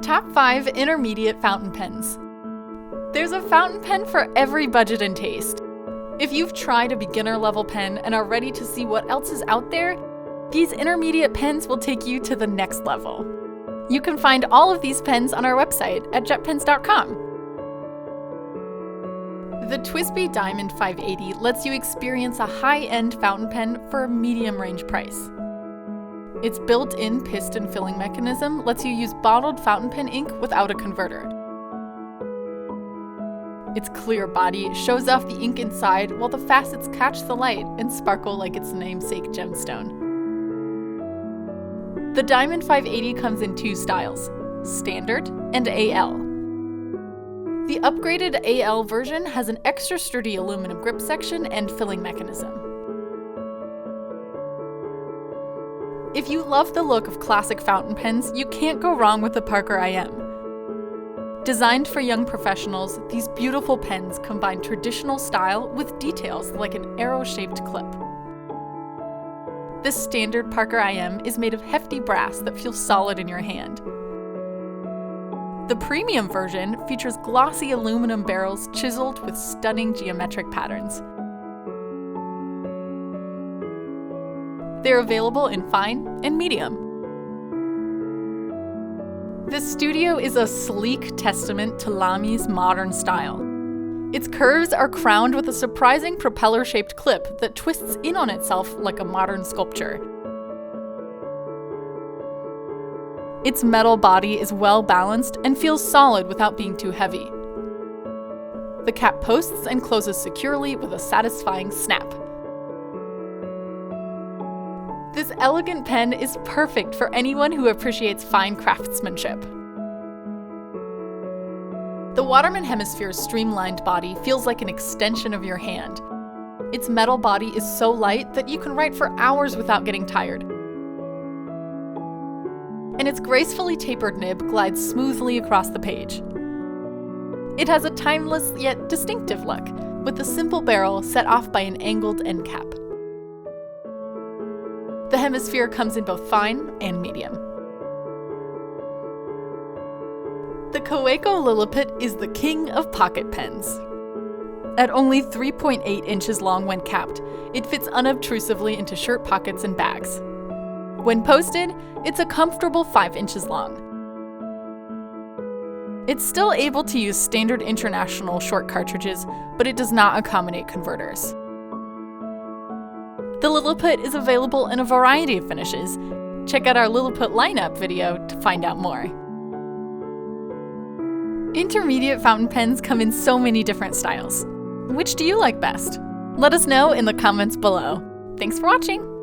Top 5 Intermediate Fountain Pens. There's a fountain pen for every budget and taste. If you've tried a beginner-level pen and are ready to see what else is out there, these intermediate pens will take you to the next level. You can find all of these pens on our website at jetpens.com. The TWSBI Diamond 580 lets you experience a high-end fountain pen for a medium-range price. Its built-in piston filling mechanism lets you use bottled fountain pen ink without a converter. Its clear body shows off the ink inside while the facets catch the light and sparkle like its namesake gemstone. The Diamond 580 comes in 2 styles, Standard and AL. The upgraded AL version has an extra sturdy aluminum grip section and filling mechanism. If you love the look of classic fountain pens, you can't go wrong with the Parker IM. Designed for young professionals, these beautiful pens combine traditional style with details like an arrow-shaped clip. This standard Parker IM is made of hefty brass that feels solid in your hand. The premium version features glossy aluminum barrels chiseled with stunning geometric patterns. They're available in fine and medium. The Studio is a sleek testament to Lami's modern style. Its curves are crowned with a surprising propeller-shaped clip that twists in on itself like a modern sculpture. Its metal body is well balanced and feels solid without being too heavy. The cap posts and closes securely with a satisfying snap. This elegant pen is perfect for anyone who appreciates fine craftsmanship. The Waterman Hemisphere's streamlined body feels like an extension of your hand. Its metal body is so light that you can write for hours without getting tired. And its gracefully tapered nib glides smoothly across the page. It has a timeless yet distinctive look, with a simple barrel set off by an angled end cap. The Hemisphere comes in both fine and medium. The Kaweco Lilliput is the king of pocket pens. At only 3.8 inches long when capped, it fits unobtrusively into shirt pockets and bags. When posted, it's a comfortable 5 inches long. It's still able to use standard international short cartridges, but it does not accommodate converters. The Lilliput is available in a variety of finishes. Check out our Lilliput lineup video to find out more. Intermediate fountain pens come in so many different styles. Which do you like best? Let us know in the comments below. Thanks for watching!